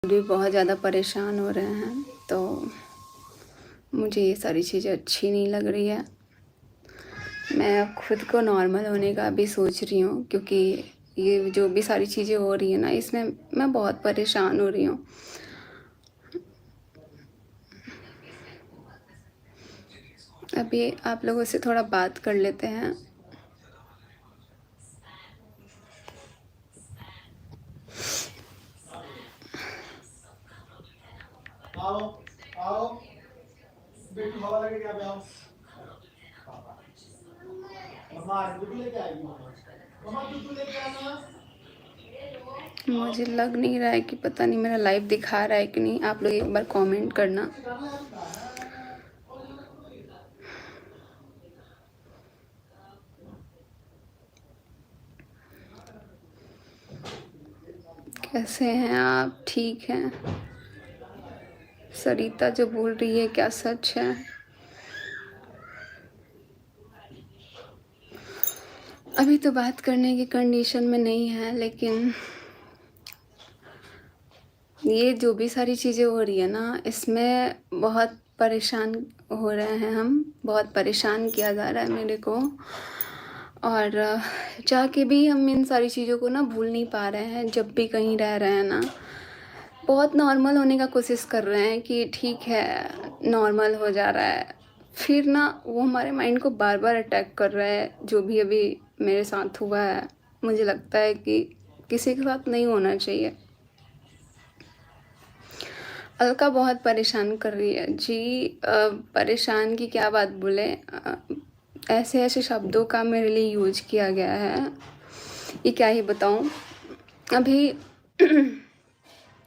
भी बहुत ज़्यादा परेशान हो रहे हैं, तो मुझे ये सारी चीज़ें अच्छी नहीं लग रही है। मैं अब खुद को नॉर्मल होने का भी सोच रही हूँ, क्योंकि ये जो भी सारी चीज़ें हो रही है ना, इसमें मैं बहुत परेशान हो रही हूँ। अभी आप लोगों से थोड़ा बात कर लेते हैं। आओ आओ बेटू हवा लगे क्या आओ मम्मा दूध लेके आई मम्मा दूध लेके आना। मुझे लग नहीं रहा है कि पता नहीं मेरा लाइव दिखा रहा है कि नहीं। आप लोग एक बार कमेंट करना। कैसे हैं आप? ठीक हैं? सरिता जो बोल रही है क्या सच है? अभी तो बात करने की कंडीशन में नहीं है, लेकिन ये जो भी सारी चीज़ें हो रही है ना, इसमें बहुत परेशान हो रहे हैं हम। बहुत परेशान किया जा रहा है मेरे को, और चाह के भी हम इन सारी चीज़ों को ना भूल नहीं पा रहे हैं। जब भी कहीं रह रहे हैं ना, बहुत नॉर्मल होने का कोशिश कर रहे हैं कि ठीक है, नॉर्मल हो जा रहा है। फिर ना वो हमारे माइंड को बार बार अटैक कर रहा है। जो भी अभी मेरे साथ हुआ है, मुझे लगता है कि किसी के साथ नहीं होना चाहिए। अलका बहुत परेशान कर रही है जी। परेशान की क्या बात बोले, ऐसे ऐसे शब्दों का मेरे लिए यूज किया गया है, ये क्या ही बताऊं। अभी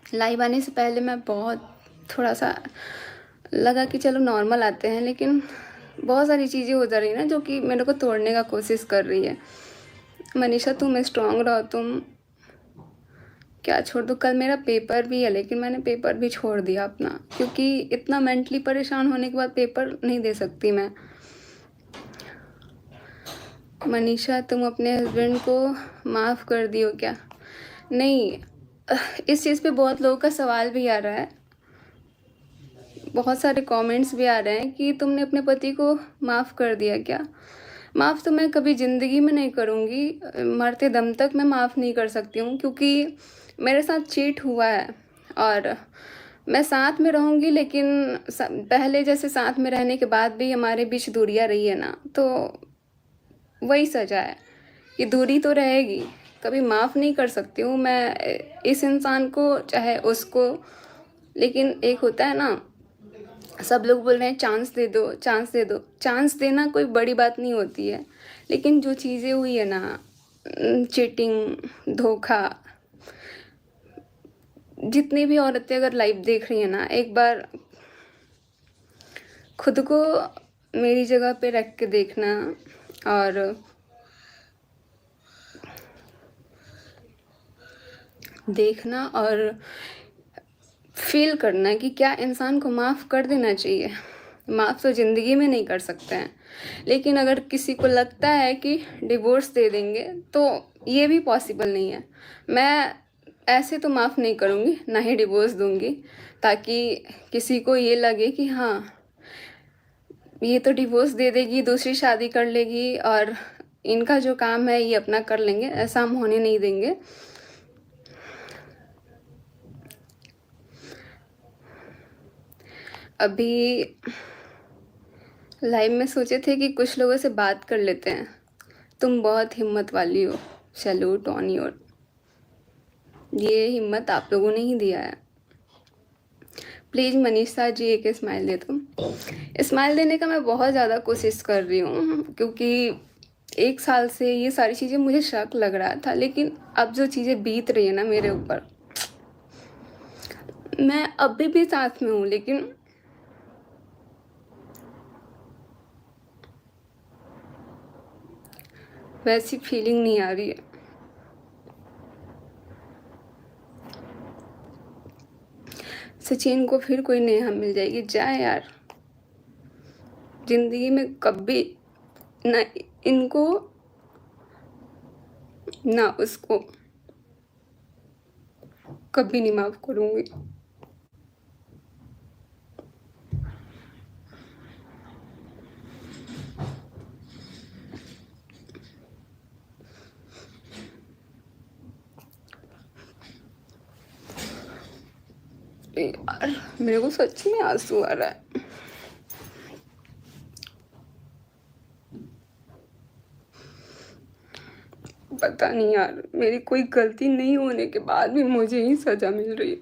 लाइव आने से पहले मैं बहुत थोड़ा सा लगा कि चलो नॉर्मल आते हैं, लेकिन बहुत सारी चीज़ें हो जा रही है ना, जो कि मेरे को तोड़ने का कोशिश कर रही है। मनीषा तुम स्ट्रांग रहो, तुम क्या छोड़ दो। कल मेरा पेपर भी है, लेकिन मैंने पेपर भी छोड़ दिया अपना, क्योंकि इतना मेंटली परेशान होने के बाद पेपर नहीं दे सकती मैं। मनीषा तुम अपने हस्बैंड को माफ़ कर दियो क्या? नहीं, इस चीज़ पे बहुत लोगों का सवाल भी आ रहा है, बहुत सारे कमेंट्स भी आ रहे हैं कि तुमने अपने पति को माफ़ कर दिया क्या? माफ़ तो मैं कभी ज़िंदगी में नहीं करूँगी, मरते दम तक मैं माफ़ नहीं कर सकती हूँ, क्योंकि मेरे साथ चीट हुआ है। और मैं साथ में रहूँगी, लेकिन पहले जैसे साथ में रहने के बाद भी हमारे बीच दूरियाँ रही है ना, तो वही सज़ा है। ये दूरी तो रहेगी, कभी माफ़ नहीं कर सकती हूँ मैं इस इंसान को चाहे उसको। लेकिन एक होता है ना, सब लोग बोल रहे हैं चांस दे दो, चांस दे दो। चांस देना कोई बड़ी बात नहीं होती है, लेकिन जो चीज़ें हुई है ना, चीटिंग, धोखा, जितनी भी औरतें अगर लाइव देख रही हैं ना, एक बार खुद को मेरी जगह पे रख के देखना, और देखना और फील करना कि क्या इंसान को माफ़ कर देना चाहिए। माफ़ तो ज़िंदगी में नहीं कर सकते हैं, लेकिन अगर किसी को लगता है कि डिवोर्स दे देंगे, तो ये भी पॉसिबल नहीं है। मैं ऐसे तो माफ़ नहीं करूँगी, ना ही डिवोर्स दूँगी, ताकि किसी को ये लगे कि हाँ, ये तो डिवोर्स दे देगी, दूसरी शादी कर लेगी, और इनका जो काम है ये अपना कर लेंगे। ऐसा हम होने नहीं देंगे। अभी लाइव में सोचे थे कि कुछ लोगों से बात कर लेते हैं। तुम बहुत हिम्मत वाली हो, सैल्यूट ऑन योर। ये हिम्मत आप लोगों ने ही दिया है। प्लीज़ मनीषा जी एक स्माइल दे दो। स्माइल देने का मैं बहुत ज़्यादा कोशिश कर रही हूँ, क्योंकि 1 साल से ये सारी चीज़ें मुझे शक लग रहा था, लेकिन अब जो चीज़ें बीत रही है ना मेरे ऊपर, मैं अभी भी साथ में हूँ, लेकिन वैसी फीलिंग नहीं आ रही है। सचिन को फिर कोई नेहा मिल जाएगी, जाए यार। जिंदगी में कभी ना इनको ना उसको कभी नहीं माफ़ करूँगी। यार मेरे को सच में आंसू आ रहा है। पता नहीं यार, मेरी कोई गलती नहीं होने के बाद भी मुझे ही सजा मिल रही है।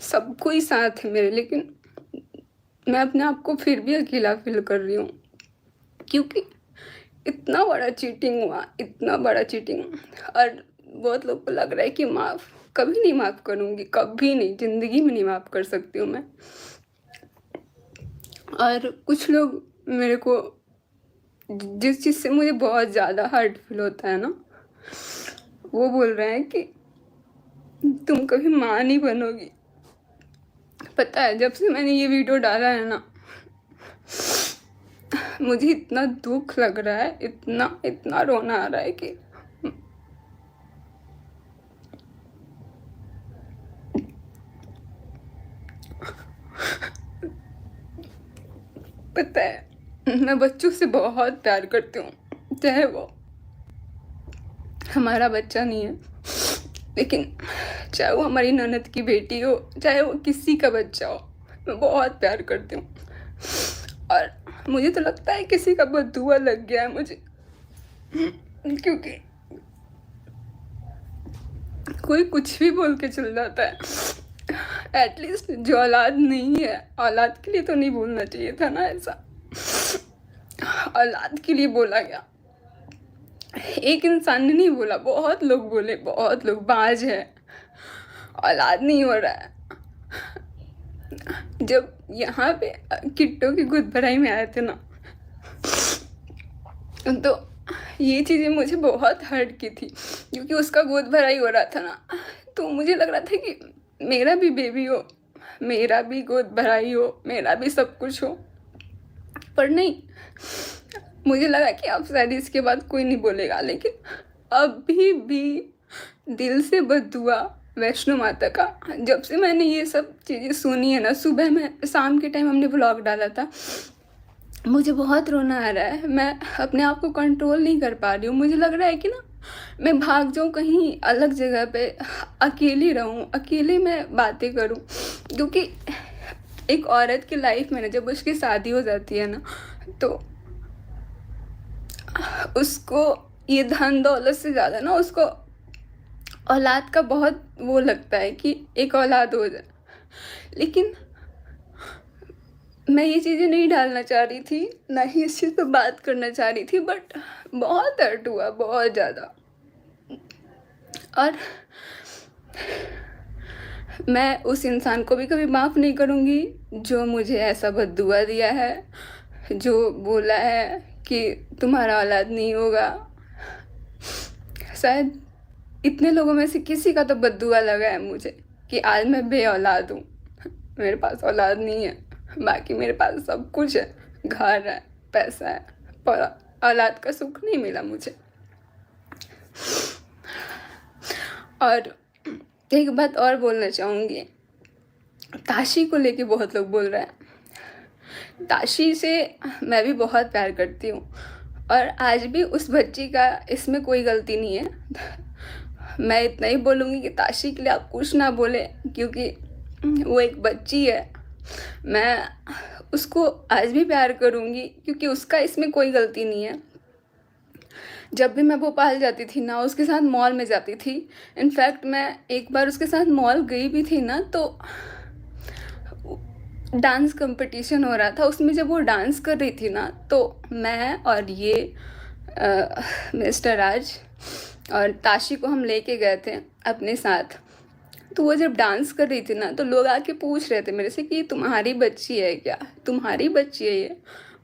सब कोई साथ है मेरे, लेकिन मैं अपने आप को फिर भी अकेला फील कर रही हूँ, क्योंकि इतना बड़ा चीटिंग हुआ, इतना बड़ा चीटिंग। और बहुत लोग को लग रहा है कि माफ़ कभी नहीं माफ़ करूँगी, कभी नहीं, ज़िंदगी में नहीं माफ़ कर सकती हूँ मैं। और कुछ लोग मेरे को, जिस चीज़ से मुझे बहुत ज़्यादा हर्ट फील होता है ना, वो बोल रहे हैं कि तुम कभी माँ नहीं बनोगी। पता है, जब से मैंने ये वीडियो डाला है ना, मुझे इतना दुख लग रहा है, इतना इतना रोना आ रहा है कि पता है, मैं बच्चों से बहुत प्यार करती हूँ, चाहे वो हमारा बच्चा नहीं है, लेकिन चाहे वो हमारी ननद की बेटी हो, चाहे वो किसी का बच्चा हो, मैं बहुत प्यार करती हूँ। और मुझे तो लगता है किसी का बददुआ लग गया है मुझे, क्योंकि कोई कुछ भी बोल के चल जाता है। एटलीस्ट जो औलाद नहीं है, औलाद के लिए तो नहीं बोलना चाहिए था ना ऐसा। औलाद के लिए बोला गया, एक इंसान ने नहीं बोला, बहुत लोग बोले, बहुत लोग, बाज है, औलाद नहीं हो रहा है। जब यहाँ पे किट्टो की गोद भराई में आए थे ना, तो ये चीज़ें मुझे बहुत हर्ट की थी, क्योंकि उसका गोद भराई हो रहा था ना, तो मुझे लग रहा था कि मेरा भी बेबी हो, मेरा भी गोद भराई हो, मेरा भी सब कुछ हो। पर नहीं, मुझे लगा कि अब शायद इसके बाद कोई नहीं बोलेगा, लेकिन अभी भी दिल से बद्दुआ वैष्णो माता का। जब से मैंने ये सब चीज़ें सुनी है ना, सुबह में, शाम के टाइम हमने व्लॉग डाला था, मुझे बहुत रोना आ रहा है। मैं अपने आप को कंट्रोल नहीं कर पा रही हूँ। मुझे लग रहा है कि ना, मैं भाग जाऊँ कहीं अलग जगह पे, अकेली रहूँ, अकेले मैं बातें करूँ, क्योंकि एक औरत की लाइफ में ना, जब उसकी शादी हो जाती है ना, तो उसको ये धन दौलत से ज़्यादा ना, उसको औलाद का बहुत वो लगता है कि एक औलाद हो जाए। लेकिन मैं ये चीज़ें नहीं डालना चाह रही थी, ना ही इस चीज़ पर बात करना चाह रही थी, बट बहुत हर्ट हुआ, बहुत ज़्यादा। और मैं उस इंसान को भी कभी माफ़ नहीं करूँगी जो मुझे ऐसा बद्दुआ दिया है, जो बोला है कि तुम्हारा औलाद नहीं होगा। शायद इतने लोगों में से किसी का तो बद्दुआ लगा है मुझे कि आज मैं बे औलाद हूँ, मेरे पास औलाद नहीं है। बाकी मेरे पास सब कुछ है, घर है, पैसा है, पर औलाद का सुख नहीं मिला मुझे। और एक बात और बोलना चाहूँगी, ताशी को लेके बहुत लोग बोल रहे हैं। ताशी से मैं भी बहुत प्यार करती हूँ, और आज भी उस बच्ची का इसमें कोई गलती नहीं है। मैं इतना ही बोलूँगी कि ताशी के लिए आप कुछ ना बोले, क्योंकि वो एक बच्ची है। मैं उसको आज भी प्यार करूँगी, क्योंकि उसका इसमें कोई गलती नहीं है। जब भी मैं भोपाल जाती थी ना, उसके साथ मॉल में जाती थी। इनफैक्ट मैं एक बार उसके साथ मॉल गई भी थी ना, तो डांस कंपटीशन हो रहा था, उसमें जब वो डांस कर रही थी ना, तो मैं और ये मिस्टर राज और ताशी को हम लेके गए थे अपने साथ। तो वो जब डांस कर रही थी ना, तो लोग आके पूछ रहे थे मेरे से कि तुम्हारी बच्ची है क्या, तुम्हारी बच्ची है ये।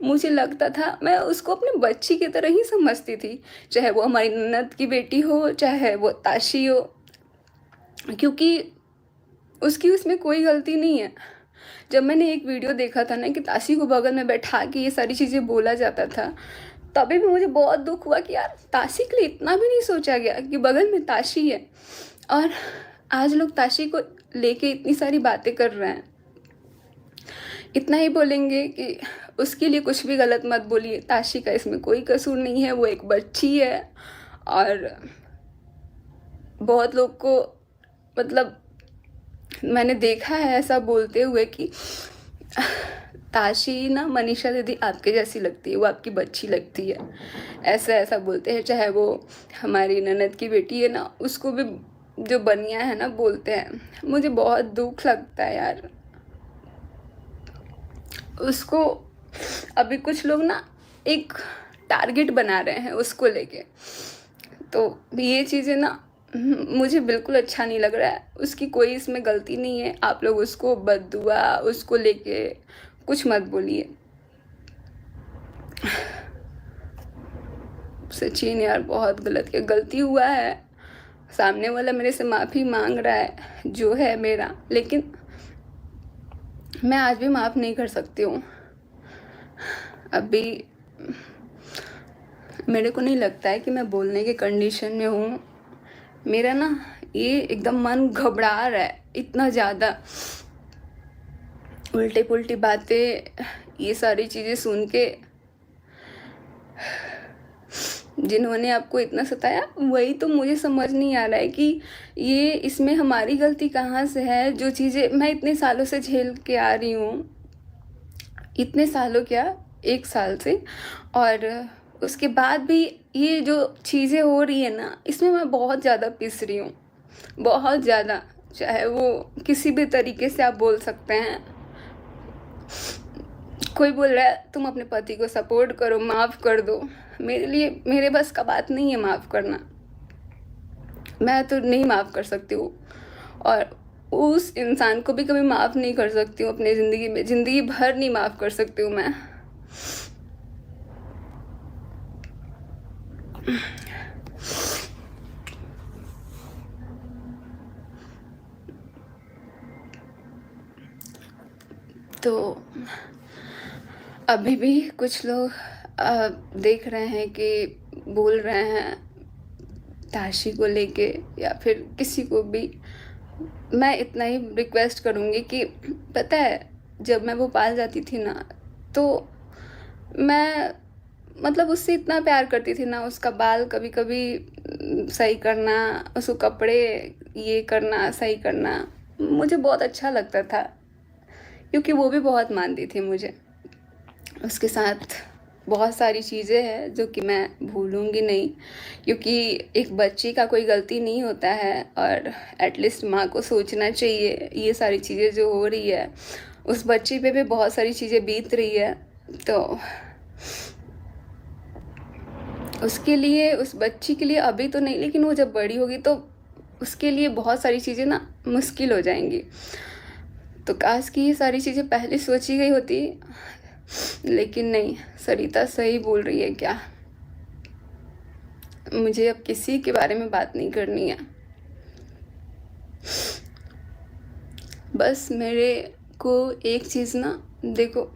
मुझे लगता था, मैं उसको अपने बच्ची की तरह ही समझती थी, चाहे वो हमारी ननद की बेटी हो, चाहे वो ताशी हो, क्योंकि उसकी उसमें कोई गलती नहीं है। जब मैंने एक वीडियो देखा था ना कि ताशी को बगल में बैठा के ये सारी चीज़ें बोला जाता था, तभी भी मुझे बहुत दुःख हुआ कि यार ताशी के लिए इतना भी नहीं सोचा गया कि बगल में ताशी है। और आज लोग ताशी को लेके इतनी सारी बातें कर रहे हैं। इतना ही बोलेंगे कि उसके लिए कुछ भी गलत मत बोलिए, ताशी का इसमें कोई कसूर नहीं है, वो एक बच्ची है। और बहुत लोग को मतलब मैंने देखा है ऐसा बोलते हुए कि ताशी ना मनीषा दीदी आपके जैसी लगती है, वो आपकी बच्ची लगती है, ऐसा ऐसा बोलते हैं। चाहे वो हमारी ननद की बेटी है ना, उसको भी जो बनिया है ना बोलते हैं। मुझे बहुत दुख लगता है यार उसको। अभी कुछ लोग ना एक टारगेट बना रहे हैं उसको लेके, तो ये चीज़ें ना मुझे बिल्कुल अच्छा नहीं लग रहा है। उसकी कोई इसमें गलती नहीं है। आप लोग उसको बद्दुआ उसको लेके कुछ मत बोलिए। सचिन यार बहुत गलत किया, गलती हुआ है, सामने वाला मेरे से माफ़ी मांग रहा है, जो है मेरा, लेकिन मैं आज भी माफ़ नहीं कर सकती हूँ। अभी मेरे को नहीं लगता है कि मैं बोलने के कंडीशन में हूँ। मेरा ना ये एकदम मन घबरा रहा है, इतना ज़्यादा उल्टे पुल्टी बातें, ये सारी चीज़ें सुन के। जिन्होंने आपको इतना सताया, वही तो मुझे समझ नहीं आ रहा है कि ये इसमें हमारी गलती कहाँ से है। जो चीज़ें मैं इतने सालों से झेल के आ रही हूँ, इतने सालों क्या 1 साल से, और उसके बाद भी ये जो चीज़ें हो रही है ना, इसमें मैं बहुत ज़्यादा पिस रही हूँ, बहुत ज़्यादा। चाहे वो किसी भी तरीके से आप बोल सकते हैं। कोई बोल रहा है तुम अपने पति को सपोर्ट करो, माफ़ कर दो। मेरे लिए मेरे बस का बात नहीं है माफ़ करना, मैं तो नहीं माफ़ कर सकती हूँ। और उस इंसान को भी कभी माफ़ नहीं कर सकती हूँ अपनी ज़िंदगी में, ज़िंदगी भर नहीं माफ़ कर सकती हूँ मैं। तो अभी भी कुछ लोग देख रहे हैं कि बोल रहे हैं ताशी को लेके या फिर किसी को भी। मैं इतना ही रिक्वेस्ट करूँगी कि पता है जब मैं भोपाल जाती थी ना, तो मैं मतलब उससे इतना प्यार करती थी ना। उसका बाल कभी कभी सही करना, उसको कपड़े ये करना सही करना, मुझे बहुत अच्छा लगता था, क्योंकि वो भी बहुत मानती थी मुझे। उसके साथ बहुत सारी चीज़ें हैं जो कि मैं भूलूंगी नहीं, क्योंकि एक बच्ची का कोई गलती नहीं होता है। और एटलीस्ट माँ को सोचना चाहिए, ये सारी चीज़ें जो हो रही है, उस बच्ची पे भी बहुत सारी चीज़ें बीत रही है, तो उसके लिए, उस बच्ची के लिए अभी तो नहीं, लेकिन वो जब बड़ी होगी तो उसके लिए बहुत सारी चीज़ें ना मुश्किल हो जाएंगी। तो काश कि ये सारी चीज़ें पहले सोची गई होती, लेकिन नहीं। सरिता सही बोल रही है क्या, मुझे अब किसी के बारे में बात नहीं करनी है। बस मेरे को एक चीज़ ना, देखो,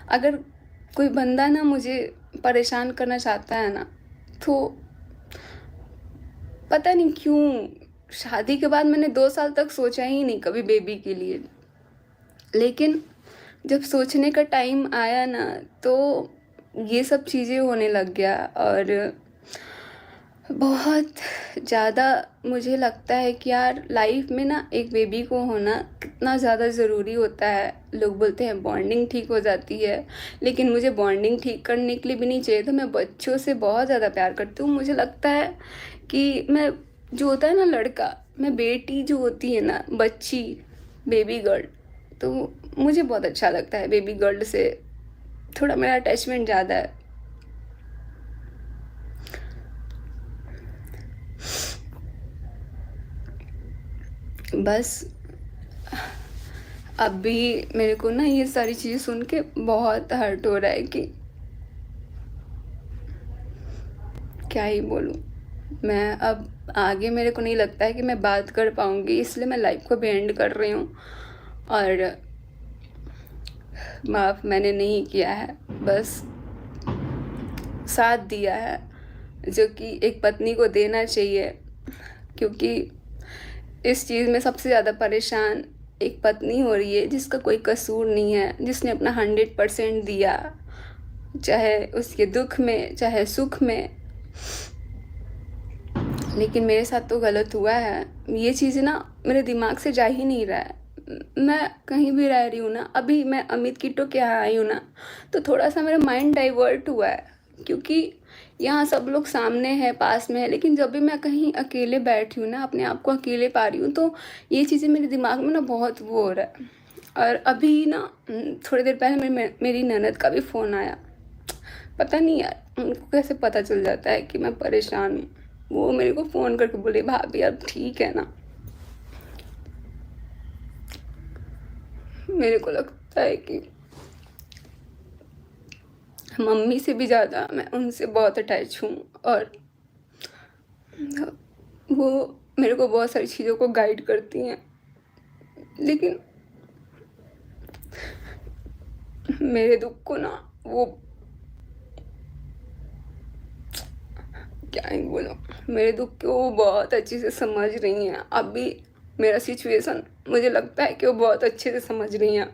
अगर कोई बंदा ना मुझे परेशान करना चाहता है ना, तो पता नहीं क्यों शादी के बाद मैंने 2 साल तक सोचा ही नहीं कभी बेबी के लिए। लेकिन जब सोचने का टाइम आया ना, तो ये सब चीज़ें होने लग गया। और बहुत ज़्यादा मुझे लगता है कि यार लाइफ में ना एक बेबी को होना कितना ज़्यादा ज़रूरी होता है। लोग बोलते हैं बॉन्डिंग ठीक हो जाती है, लेकिन मुझे बॉन्डिंग ठीक करने के लिए भी नहीं चाहिए था। मैं बच्चों से बहुत ज़्यादा प्यार करती हूँ। मुझे लगता है कि मैं, जो होता है ना लड़का, मैं बेटी जो होती है ना, बच्ची, बेबी गर्ल, तो मुझे बहुत अच्छा लगता है। बेबी गर्ल से थोड़ा मेरा अटैचमेंट ज़्यादा है। बस अभी मेरे को ना ये सारी चीज़ें सुन के बहुत हर्ट हो रहा है कि क्या ही बोलूँ मैं। अब आगे मेरे को नहीं लगता है कि मैं बात कर पाऊँगी, इसलिए मैं लाइफ को भी एंड कर रही हूँ। और माफ़ मैंने नहीं किया है, बस साथ दिया है, जो कि एक पत्नी को देना चाहिए। क्योंकि इस चीज़ में सबसे ज़्यादा परेशान एक पत्नी हो रही है जिसका कोई कसूर नहीं है, जिसने अपना 100% दिया, चाहे उसके दुख में चाहे सुख में। लेकिन मेरे साथ तो गलत हुआ है। ये चीज़ ना मेरे दिमाग से जा ही नहीं रहा है। मैं कहीं भी रह रही हूँ ना, अभी मैं अमित किट्टो के यहाँ आई हूँ ना, तो थोड़ा सा मेरा माइंड डाइवर्ट हुआ है, क्योंकि यहाँ सब लोग सामने हैं, पास में है, लेकिन जब भी मैं कहीं अकेले बैठी हूँ ना, अपने आप को अकेले पा रही हूँ, तो ये चीज़ें मेरे दिमाग में ना बहुत वो हो रहा है। और अभी ना थोड़ी देर पहले मेरी ननद का भी फ़ोन आया। पता नहीं यार उनको कैसे पता चल जाता है कि मैं परेशान हूँ। वो मेरे को फ़ोन करके बोले, भाभी अब ठीक है ना। मेरे को लगता है कि मम्मी से भी ज़्यादा मैं उनसे बहुत अटैच हूँ, और वो मेरे को बहुत सारी चीज़ों को गाइड करती हैं। लेकिन मेरे दुख को ना वो क्या ही बोलूं, मेरे दुख को वो बहुत अच्छे से समझ रही हैं। अभी मेरा सिचुएशन मुझे लगता है कि वो बहुत अच्छे से समझ रही हैं।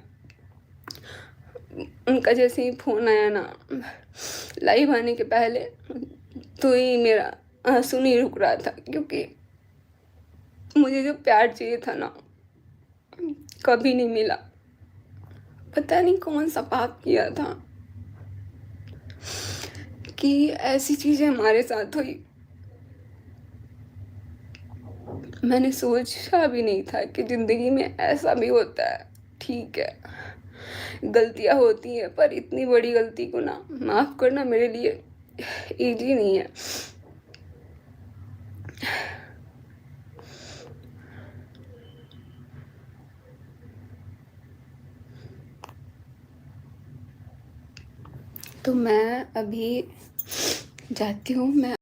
उनका जैसे ही फ़ोन आया ना, लाइव आने के पहले तो ही मेरा आंसू नहीं रुक रहा था, क्योंकि मुझे जो प्यार चाहिए था ना, कभी नहीं मिला। पता नहीं कौन सा पाप किया था कि ऐसी चीज़ें हमारे साथ हुई। मैंने सोचा भी नहीं था कि ज़िंदगी में ऐसा भी होता है। ठीक है, गलतियाँ होती हैं, पर इतनी बड़ी गलती को ना माफ़ करना मेरे लिए इजी नहीं है। तो मैं अभी जाती हूँ, मैं